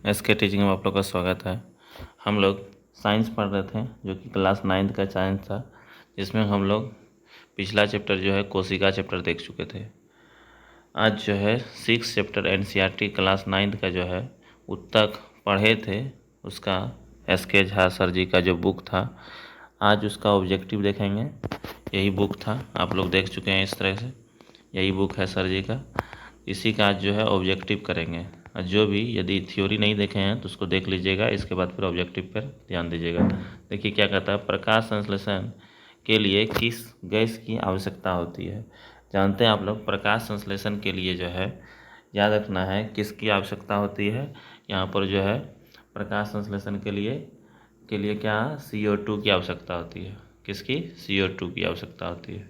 SK teaching में आप लोग का स्वागत है। हम लोग साइंस पढ़ रहे थे जो कि क्लास 9 का साइंस था, जिसमें हम लोग पिछला चैप्टर जो है कोशिका चैप्टर देख चुके थे। आज जो है 6 चैप्टर एनसीईआरटी क्लास 9 का जो है उत्तक पढ़े थे, उसका एसके झा सर जी का जो बुक था, आज उसका ऑब्जेक्टिव देखेंगे। यही बुक था, आप लोग देख चुके हैं। इस तरह से यही बुक है सर जी का, इसी का आज जो है ऑब्जेक्टिव करेंगे। जो भी यदि थ्योरी नहीं देखे हैं तो उसको देख लीजिएगा, इसके बाद फिर ऑब्जेक्टिव पर ध्यान दीजिएगा। देखिए क्या कहता है, प्रकाश संश्लेषण के लिए किस गैस की आवश्यकता होती है। जानते हैं आप लोग, प्रकाश संश्लेषण के लिए जो है याद रखना है किसकी आवश्यकता होती है। यहाँ पर जो है प्रकाश संश्लेषण के लिए क्या CO2 की आवश्यकता होती है। किसकी? CO2 की आवश्यकता होती है।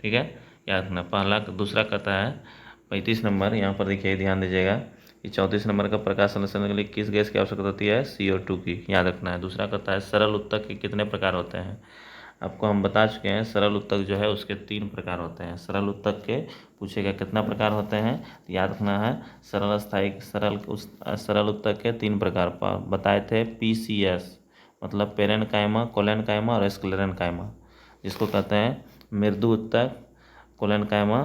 ठीक है, याद रखना। पहला दूसरा कहता है 35 नंबर, यहाँ पर देखिए ध्यान दीजिएगा कि 34 नंबर का प्रकाश संश्लेषण के लिए किस गैस की आवश्यकता होती है? CO2 की, याद रखना है। दूसरा कहता है सरल उत्तक के कितने प्रकार होते हैं। आपको हम बता चुके हैं सरल उत्तक जो है उसके 3 प्रकार होते हैं। सरल उत्तक के पूछेगा कितना प्रकार होते हैं, तो याद रखना है सरल स्थायी सरल उत्तक के 3 प्रकार बताए थे। PCS मतलब पेरेनकाइमा, कोलेनकाइमा और स्क्लेरेनकाइमा, जिसको कहते हैं मृदु उत्तक, कोलेनकाइमा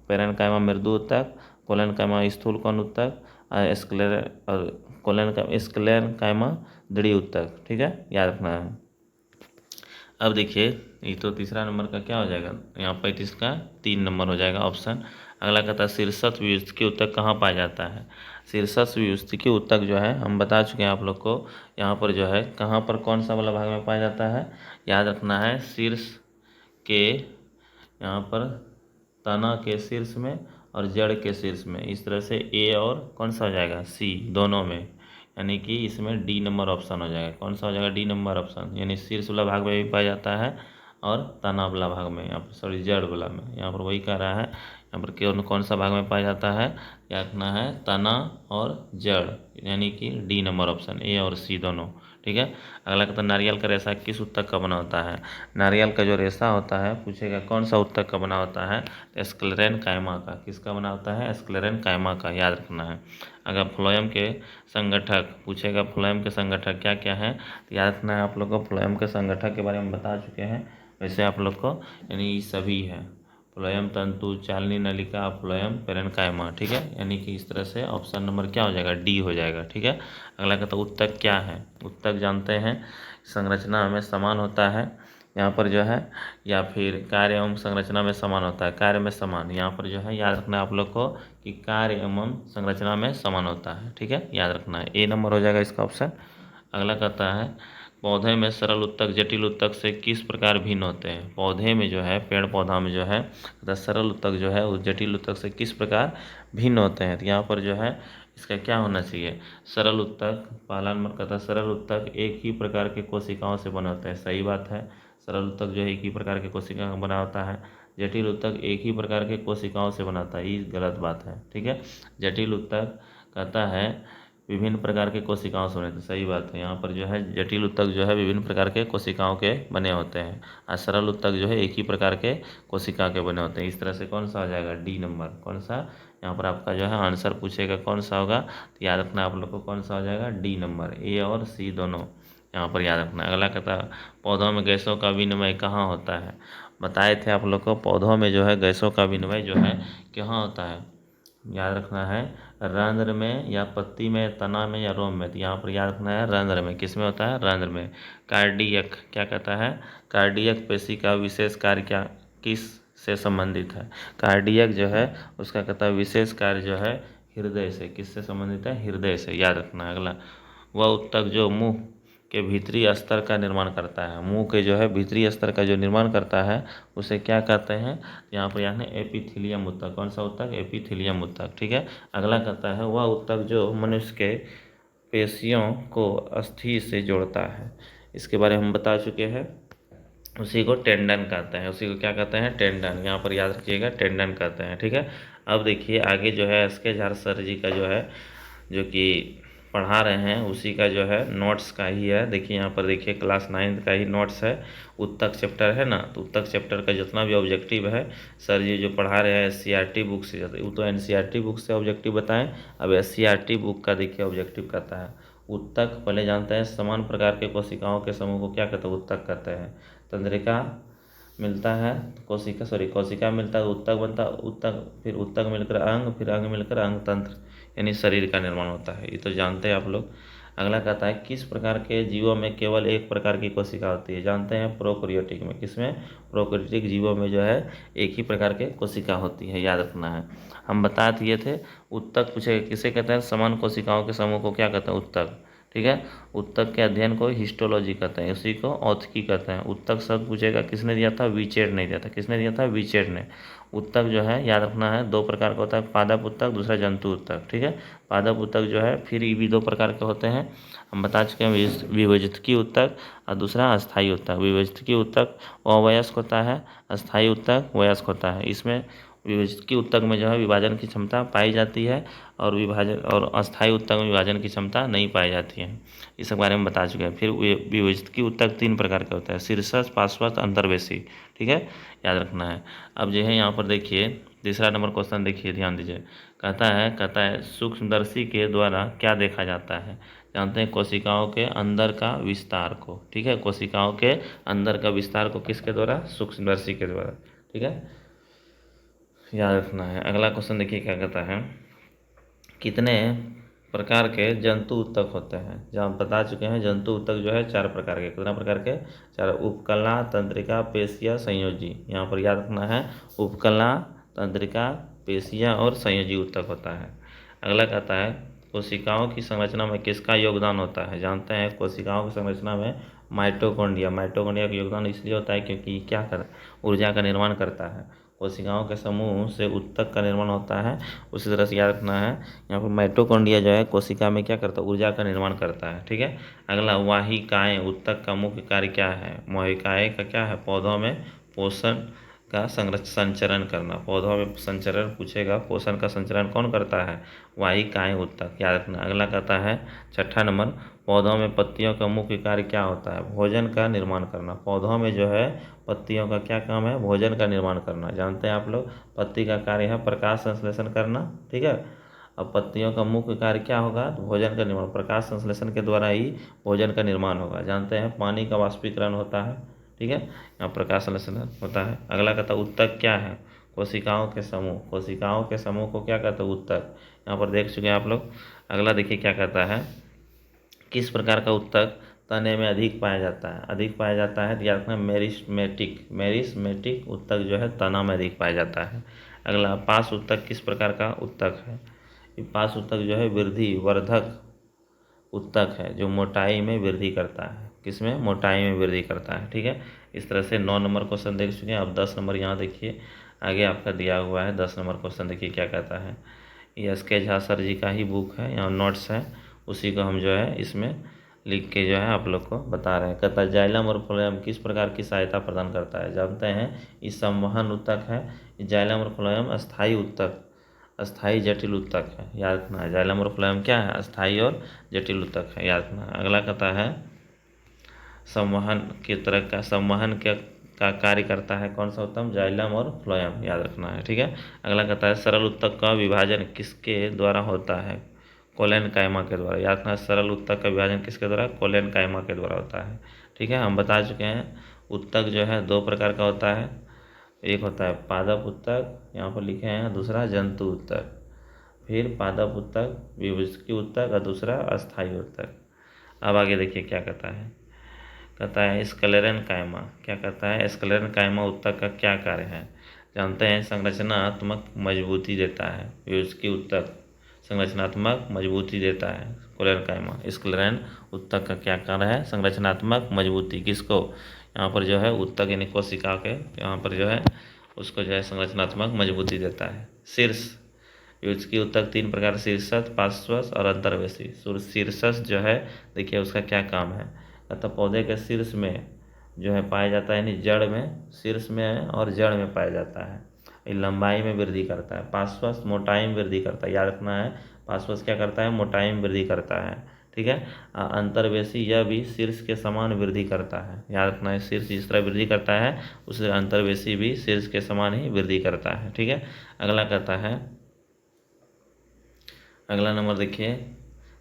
पेरेनकाइमा मृदु उत्तक, कोलेनकाइमा स्थूल कण उत्तक और स्क्लेरेनकाइमा दृढ़ उत्तक। ठीक है, याद रखना है। अब देखिए, ये तो तीसरा नंबर का क्या हो जाएगा, यहाँ 35 का 3 नंबर हो जाएगा ऑप्शन। अगला कहता है शीर्षस्थ व्युत्क्रम उत्तक कहाँ पाया जाता है। शीर्षस्थ व्युत्क्रम उत्तक जो है हम बता चुके हैं आप लोग को। यहाँ पर जो है कहाँ पर कौन सा वाला भाग में पाया जाता है, याद रखना है शीर्ष के, यहाँ पर तना के शीर्ष में और जड़ के शीर्ष में। इस तरह से ए और कौन सा हो जाएगा, C दोनों में, यानी कि इसमें डी नंबर ऑप्शन हो जाएगा। कौन सा हो जाएगा, डी नंबर ऑप्शन, यानी शीर्ष वाला भाग में भी पाया जाता है और तना वाला भाग में, यहाँ पर सॉरी जड़ वाला में। यहाँ पर वही कह रहा है, यहाँ पर कौन सा भाग में पाया जाता है, क्या रखना है, तना और जड़, यानी कि डी नंबर ऑप्शन, ए और C दोनों। ठीक है। अगला कहता है नारियल का रेशा किस उत्तक का बना होता है। नारियल का जो रेशा होता है पूछेगा कौन सा उत्तक का बना होता है, तो स्क्लेरेनकाइमा का। किसका बना होता है, स्क्लेरेनकाइमा का, याद रखना है। अगर फ्लोएम के संगठक पूछेगा, फ्लोएम के संगठक क्या क्या है, तो याद रखना है आप लोग को। फ्लोएम के संगठक के बारे में बता चुके हैं वैसे आप लोग को, यानी ये सभी है, फ्लोएम तंतु, चालनी नलिका, फ्लोएम पेरेनकाइमा। ठीक है, यानी कि इस तरह से ऑप्शन नंबर क्या हो जाएगा, डी हो जाएगा। ठीक है। अगला कहता है उत्तक क्या है। उत्तक जानते हैं संरचना में समान होता है, यहाँ पर जो है, या फिर कार्य एवं संरचना में समान होता है। कार्य में समान, यहाँ पर जो है याद रखना है आप लोग को कि कार्य एवं संरचना में समान होता है। ठीक है, याद रखना है, ए नंबर हो जाएगा इसका ऑप्शन। अगला कहता है पौधे में सरल उत्तक जटिल उत्तक से किस प्रकार भिन्न होते हैं। पौधे में जो है, पेड़ पौधा में जो है सरल उत्तक जो है वो जटिल उत्तक से किस प्रकार भिन्न होते हैं। तो यहाँ पर जो है इसका क्या होना चाहिए, सरल उत्तक, पहला नंबर कहता है सरल उत्तक एक ही प्रकार के कोशिकाओं से बने होते हैं। सही बात है, सरल उत्तक जो है एक ही प्रकार के कोशिका का बना होता है। जटिल उत्तक एक ही प्रकार के कोशिकाओं से बनाता है, ये गलत बात है। ठीक है, जटिल उत्तक कहता है विभिन्न प्रकार के कोशिकाओं से बने थे। सही बात है, यहाँ पर जो है जटिल उत्तक जो है विभिन्न प्रकार के कोशिकाओं के बने होते हैं, और सरल उत्तक जो है एक ही प्रकार के कोशिका के बने होते हैं। इस तरह से कौन सा हो जाएगा, डी नंबर। कौन सा, यहाँ पर आपका जो है आंसर पूछेगा कौन सा होगा, तो याद रखना आप लोग को कौन सा हो जाएगा, डी नंबर, ए और C दोनों यहाँ पर याद रखना। अगला कहता है पौधों में गैसों का विनिमय कहाँ होता है। बताए थे आप लोग को, पौधों में जो है गैसों का विनिमय जो है कहाँ होता है, याद रखना है रंध्र में या पत्ती में, तना में या रोम में। तो यहाँ पर याद रखना है रंध्र में। किस में होता है, रंध्र में। कार्डियक क्या कहता है, कार्डियक पेशी का विशेष कार्य क्या किस से संबंधित है। कार्डियक जो है उसका कहता है विशेष कार्य जो है हृदय से। किससे संबंधित है, हृदय से, याद रखना है। अगला वह उत्तक जो मुंह के भीतरी स्तर का निर्माण करता है। मुंह के जो है भीतरी स्तर का जो निर्माण करता है उसे क्या कहते हैं, यहाँ पर यानी एपिथेलियम उत्तक। कौन सा उत्तक, एपिथेलियम उत्तक। ठीक है। अगला कहता है वह उत्तक जो मनुष्य के पेशियों को अस्थि से जोड़ता है। इसके बारे में हम बता चुके हैं, उसी को टेंडन कहते हैं। उसी को क्या कहते हैं, टेंडन। यहाँ पर याद रखिएगा टेंडन कहते हैं। ठीक है। अब देखिए आगे जो है एसके झा सर जी का जो है, जो कि पढ़ा रहे हैं उसी का जो है नोट्स का ही है। देखिए यहाँ पर देखिए क्लास 9 का ही नोट्स है। उत्तक चैप्टर है ना, तो उत्तक चैप्टर का जितना भी ऑब्जेक्टिव है सर जी जो पढ़ा रहे हैं SCRT बुक से, वो तो NCERT बुक से ऑब्जेक्टिव बताएं। अब SCRT बुक का देखिए ऑब्जेक्टिव कहता है उत्तक, पहले जानते हैं समान प्रकार के कोशिकाओं के समूह को क्या कहते हैं, उत्तक कहते हैं। तंत्रिका मिलता है कोशिका मिलता है उत्तक बनता है, उत्तक फिर उत्तक मिलकर अंग, फिर अंग मिलकर अंग तंत्र यानी शरीर का निर्माण होता है, ये तो जानते हैं आप लोग। अगला कहता है किस प्रकार के जीवों में केवल एक प्रकार की कोशिका होती है, जानते हैं प्रोकैरियोटिक में। किसमें, प्रोकैरियोटिक जीवों में जो है एक ही प्रकार के कोशिका होती है, याद रखना है। हम बता दिए थे उत्तक पूछे किसे कहते हैं, समान कोशिकाओं के समूह को क्या कहते हैं, उत्तक। ठीक है, उत्तक के अध्ययन को हिस्टोलॉजी कहते हैं, उसी को औत्की कहते हैं। उत्तक शब्द पूछेगा किसने दिया था, विचेट ने दिया था। किसने दिया था, विचेट ने। उत्तक जो है याद रखना है दो प्रकार का होता है, पादप उत्तक, दूसरा जंतु उत्तक। ठीक है, पादप उत्तक जो है फिर ये भी दो प्रकार के होते हैं, हम बता चुके हैं, विभजितकी उत्तक और दूसरा अस्थायी उत्तक। विभजितकी उत्तक अवयस्क होता है, अस्थायी उत्तक वयस्क होता है। इसमें विभजितकी उत्तक में जो है विभाजन की क्षमता पाई जाती है और अस्थायी उत्तक में विभाजन की क्षमता नहीं पाई जाती है। इस बारे में बता चुके हैं। फिर विभजितकी उत्तक 3 प्रकार के होते हैं, शीर्षस्थ, पार्श्वस्थ, अंतर्वेशी। ठीक है, याद रखना है। अब जो है यहाँ पर देखिए तीसरा नंबर क्वेश्चन देखिए, ध्यान दीजिए। कहता है सूक्ष्मदर्शी के द्वारा क्या देखा जाता है, जानते हैं कोशिकाओं के अंदर का विस्तार को। ठीक है, कोशिकाओं के अंदर का विस्तार को किसके द्वारा, सूक्ष्मदर्शी के द्वारा। ठीक है, याद रखना है। अगला क्वेश्चन देखिए क्या कहता है, कितने प्रकार के जंतु उत्तक होते हैं। जहाँ बता चुके हैं जंतु उत्तक जो है 4 प्रकार के, कितना प्रकार के, 4। उपकला, तंत्रिका, पेशिया, संयोजी। यहाँ पर याद रखना है उपकला, तंत्रिका, पेशिया और संयोजी उत्तक होता है। अगला कहता है कोशिकाओं की संरचना में किसका योगदान होता है, जानते हैं कोशिकाओं की संरचना में माइटोकॉन्ड्रिया का योगदान इसलिए होता है क्योंकि क्या कर ऊर्जा का निर्माण करता है। कोशिकाओं के समूह से उत्तक का निर्माण होता है। उसी तरह से याद रखना है यहाँ पर माइटोकॉन्ड्रिया जो है कोशिका में क्या करता है, ऊर्जा का निर्माण करता है। ठीक है, अगला वाहिकाएं उत्तक का मुख्य कार्य क्या है, वाहिकाएं का क्या है, पौधों में पोषण का संचरण करना। पौधों में संचरण पूछेगा, पोषण का संचरण कौन करता है, वाहिकाएं उत्तक, याद रखना। अगला कहता है 6ठा नंबर, पौधों में पत्तियों का मुख्य कार्य क्या होता है, भोजन का निर्माण करना। पौधों में जो है पत्तियों का क्या काम है, भोजन का निर्माण करना। जानते हैं आप लोग पत्ती का कार्य है प्रकाश संश्लेषण करना। ठीक है, अब पत्तियों का मुख्य कार्य क्या होगा, भोजन का निर्माण, प्रकाश संश्लेषण के द्वारा ही भोजन का निर्माण होगा। जानते हैं पानी का वाष्पीकरण होता है। ठीक है, यहाँ प्रकाश संश्लेषण होता है। अगला कहता है उत्तक क्या है, कोशिकाओं के समूह। कोशिकाओं के समूह को क्या कहते हैं, उत्तक। यहाँ पर देख चुके हैं आप लोग। अगला देखिए क्या कहता है, किस प्रकार का उत्तक तने में अधिक पाया जाता है, अधिक पाया जाता है, याद रखना मेरिस्मेटिक उत्तक जो है तना में अधिक पाया जाता है। अगला पास उत्तक किस प्रकार का उत्तक है, पास उत्तक जो है वृद्धि वर्धक उत्तक है जो मोटाई में वृद्धि करता है। किसमें, मोटाई में वृद्धि करता है। ठीक है, इस तरह से 9 नंबर क्वेश्चन देख चुके हैं। अब 10 नंबर यहाँ देखिए आगे आपका दिया हुआ है। 10 नंबर क्वेश्चन देखिए क्या कहता है, ये SK झा सर जी का ही बुक है, यहाँ नोट्स है, उसी को हम जो है इसमें लिख के जो है आप लोग को बता रहे हैं। कहता है जाइलम और फ्लोएम किस प्रकार की सहायता प्रदान करता है, जानते हैं इस संवहन उत्तक है। जाइलम और फ्लोएम अस्थायी उत्तक, अस्थायी जटिल उत्तक है, याद रखना है। जाइलम और फ्लोएम क्या है, अस्थायी और जटिल उत्तक है, याद रखना है। अगला कहता है संवहन की तरह का, संवहन का कार्य करता है कौन सा उत्तम, जाइलम और फ्लोएम, याद रखना है। ठीक है, अगला कहता है सरल उत्तक का विभाजन किसके द्वारा होता है, कोलेन कायमा के द्वारा, याद रखना। सरल उत्तक का विभाजन किसके द्वारा, कोलेन कायमा के द्वारा होता है। ठीक है, हम बता चुके हैं उत्तक जो है 2 प्रकार का होता है, एक होता है पादप उत्तक, यहाँ पर लिखे हैं, दूसरा जंतु उत्तक। फिर पादप उत्तक, विभजितकी उत्तक और दूसरा अस्थायी उत्तक। अब आगे देखिए क्या कहता है स्क्लेरन कायमा, क्या कहता है, स्क्लेरन कायमा उत्तक का क्या कार्य है, जानते हैं संरचनात्मक मजबूती देता है। विभजितकी उत्तक संरचनात्मक मजबूती देता है, स्क्लेरन कायमा। स्क्लेरन उत्तक का क्या कार्य है, संरचनात्मक मजबूती, किसको, यहाँ पर जो है उत्तक यानी कोशिका के यहाँ पर जो है उसको जो है संरचनात्मक मजबूती देता है। शीर्ष विभजितकी उत्तक 3 प्रकार, शीर्षस्थ, पार्श्वस्थ और अंतर्वेशी। शीर्षस्थ जो है देखिए उसका क्या काम है, अतः पौधे के शीर्ष में जो है पाया जाता है, यानी जड़ में, शीर्ष में और जड़ में पाया जाता है। लंबाई में वृद्धि करता है। पार्श्वस्थ मोटाई में वृद्धि करता है, याद रखना है फास्फोरस क्या करता है, मोटाई में वृद्धि करता है, ठीक है। अंतर्वेशी यह भी शीर्ष के समान वृद्धि करता है, याद रखना है, शीर्ष जिस तरह वृद्धि करता है उसे अंतर्वेशी भी शीर्ष के समान ही वृद्धि करता है, ठीक है। अगला कहता है, अगला नंबर देखिए,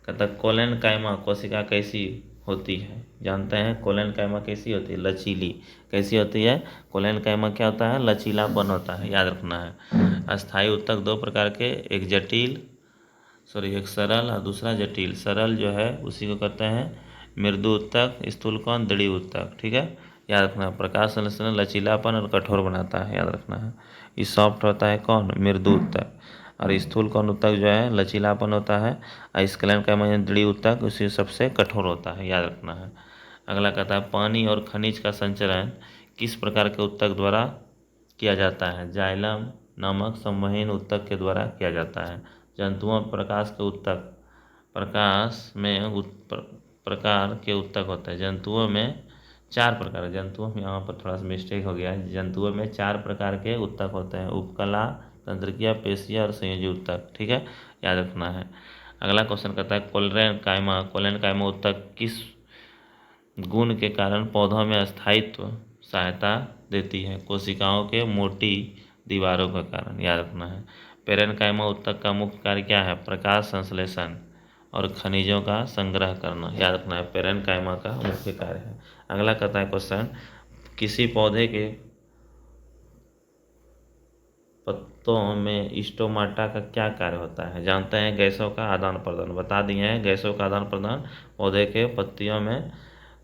कहता है कोलेनकाइमा कोशिका कैसी होती है, जानते हैं कोलेनकाइमा कैसी होती है, लचीली, कैसी होती है, कोलेनकाइमा क्या होता है, लचीलापन होता है, याद रखना है। अस्थायी ऊतक दो प्रकार के, एक जटिल एक सरल और दूसरा जटिल। सरल जो है उसी को कहते हैं मृदु ऊतक, स्थूल कौन, दृढ़ ऊतक, ठीक है, याद रखना। प्रकाश संश्लेषण लचीलापन और कठोर बनाता है, याद रखना है। ये सॉफ्ट होता है कौन, मृदु ऊतक, और स्थूल कौन ऊतक जो है लचीलापन होता है, और स्क्लेन का दृढ़ ऊतक उसी सबसे कठोर होता है, याद रखना है। अगला कहता है पानी और खनिज का संचरण किस प्रकार के ऊतक द्वारा किया जाता है, जाइलम नामक संवहन ऊतक के द्वारा किया जाता है। जंतुओं प्रकाश के ऊतक, प्रकाश में प्रकार के ऊतक होते हैं, जंतुओं में 4 प्रकार, जंतुओं में यहाँ पर थोड़ा सा मिस्टेक हो गया है, जंतुओं में 4 प्रकार के ऊतक होते हैं, उपकला, तंत्रिका, पेशिया और संयोजी ऊतक, ठीक है, याद रखना है। अगला क्वेश्चन कहता है कोलेनकाइमा ऊतक किस गुण के कारण पौधों में स्थायित्व सहायता देती है, कोशिकाओं के मोटी दीवारों के कारण, याद रखना है। पेरेनकाइमा ऊतक का मुख्य कार्य क्या है, प्रकाश संश्लेषण और खनिजों का संग्रह करना, याद रखना है, पेरेनकाइमा का मुख्य कार्य है। अगला कहता है क्वेश्चन, किसी पौधे के पत्तों में स्टोमाटा का क्या कार्य होता है, जानते हैं, गैसों का आदान प्रदान, बता दिए हैं, गैसों का आदान प्रदान पौधे के पत्तियों में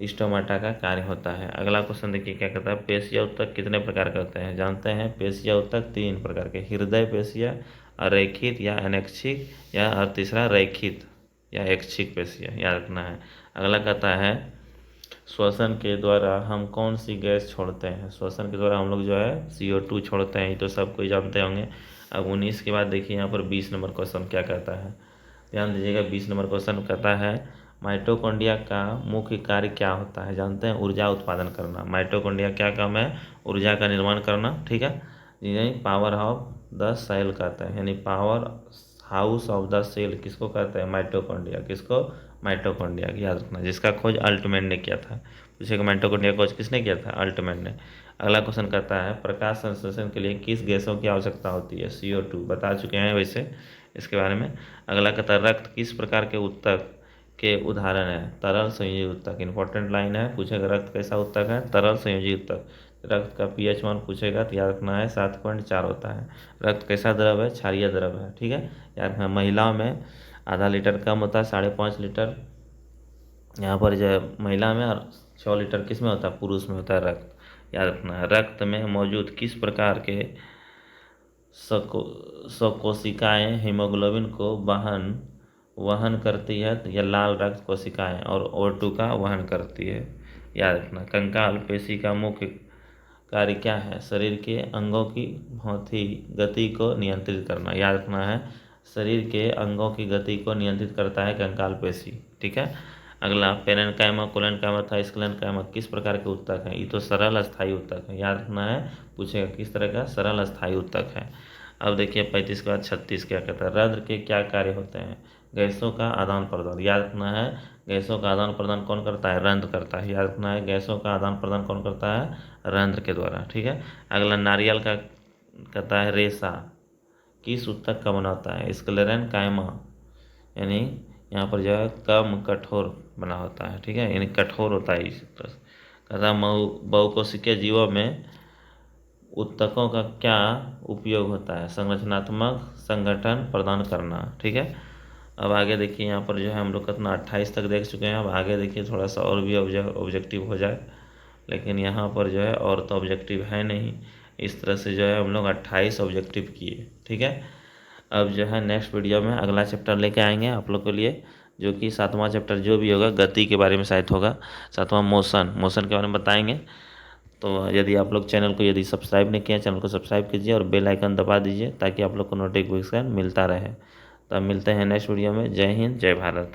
स्टोमाटा का कार्य होता है। अगला क्वेश्चन देखिए क्या कहता है, पेशिया ऊतक कितने प्रकार के होते हैं, जानते हैं, पेशिया ऊतक 3 प्रकार के, हृदय पेशिया, अरैखित या अनैच्छिक, या और तीसरा रैखित या ऐच्छिक पेशिया, याद रखना है। अगला कहता है श्वसन के द्वारा हम कौन सी गैस छोड़ते हैं, श्वसन के द्वारा हम लोग जो है CO2 छोड़ते हैं, ये तो सब कोई जानते होंगे। अब 19 के बाद देखिए यहाँ पर 20 नंबर क्वेश्चन क्या कहता है, ध्यान दीजिएगा। 20 नंबर क्वेश्चन कहता है माइटोकॉन्ड्रिया का मुख्य कार्य क्या होता है, जानते हैं, ऊर्जा उत्पादन करना। माइटोकॉन्ड्रिया क्या काम है, ऊर्जा का निर्माण करना, ठीक है, यानी पावर ऑफ द सेल कहते हैं, यानी power house of the cell किसको कहते हैं, माइटोकॉन्ड्रिया, किसको, माइटोकॉन्ड्रिया, याद रखना, जिसका खोज अल्टमैन ने किया था। पूछेगा माइटोकॉन्ड्रिया खोज किसने किया था, अल्टमैन ने। अगला क्वेश्चन कहता है प्रकाश संश्लेषण के लिए किस गैसों की आवश्यकता होती है, CO2, बता चुके हैं वैसे इसके बारे में। अगला कहता है रक्त किस प्रकार के ऊतक के उदाहरण है, तरल संयोजी ऊतक, इंपॉर्टेंट लाइन है, पूछेगा रक्त कैसा ऊतक है, तरल संयोजी ऊतक। रक्त का pH मान पूछेगा तो याद रखना है 7.4 होता है। रक्त कैसा द्रव है, क्षारीय द्रव है, ठीक है, याद रखना। महिलाओं में आधा लीटर कम होता है, 5.5 लीटर यहाँ पर जो है महिला में, और 6 लीटर किस में होता है, पुरुष में होता है रक्त, याद रखना है। रक्त में मौजूद किस प्रकार के सकोशिकाएँ हीमोग्लोबिन को वहन करती है, या लाल रक्त कोशिकाएं, और O2 का वहन करती है, याद रखना। कंकाल पेशी का मुख्य कार्य क्या है, शरीर के अंगों की गति को नियंत्रित करना, याद रखना है, शरीर के अंगों की गति को नियंत्रित करता है कंकाल पेशी, ठीक है। अगला पेरेनकाइमा, कोलेनकाइमा तथा स्क्लेनकाइमा किस प्रकार के ऊतक हैं, ये तो सरल अस्थायी ऊतक है, याद रखना है, पूछेगा किस तरह का, सरल अस्थायी ऊतक है। अब देखिए 35 के बाद 36 क्या कहता है, रंध्र के क्या कार्य होते हैं, गैसों का आदान प्रदान, याद रखना है, गैसों का आदान प्रदान कौन करता है, रंध्र करता है, याद रखना है, गैसों का आदान प्रदान कौन करता है, रंध्र के द्वारा, ठीक है। अगला नारियल का कहता है रेशा किस ऊतक का बना होता है, स्क्लेरेनकाइमा, यानी यहाँ पर जो है कम कठोर बना होता है, ठीक है, यानी कठोर होता है इस तरह से। कहता है बहुकोशिकीय जीवों में ऊतकों का क्या उपयोग होता है, संरचनात्मक संगठन प्रदान करना, ठीक है। अब आगे देखिए यहाँ पर जो है हम लोग कितना 28 तक देख चुके हैं। अब आगे देखिए थोड़ा सा और भी ऑब्जेक्टिव हो जाए, लेकिन यहाँ पर जो है और तो ऑब्जेक्टिव है नहीं, इस तरह से जो है हम लोग 28 ऑब्जेक्टिव किए, ठीक है। अब जो है नेक्स्ट वीडियो में अगला चैप्टर लेके आएंगे आप लोग के लिए, जो कि 7वां चैप्टर जो भी होगा गति के बारे में शायद होगा, 7वां मोशन के बारे में बताएंगे। तो यदि आप लोग चैनल को यदि सब्सक्राइब नहीं किया, चैनल को सब्सक्राइब कीजिए और बेल आइकन दबा दीजिए, ताकि आप लोग को नोटिफिकेशन मिलता रहे। तो अब मिलते हैं नेक्स्ट वीडियो में। जय हिंद, जय भारत।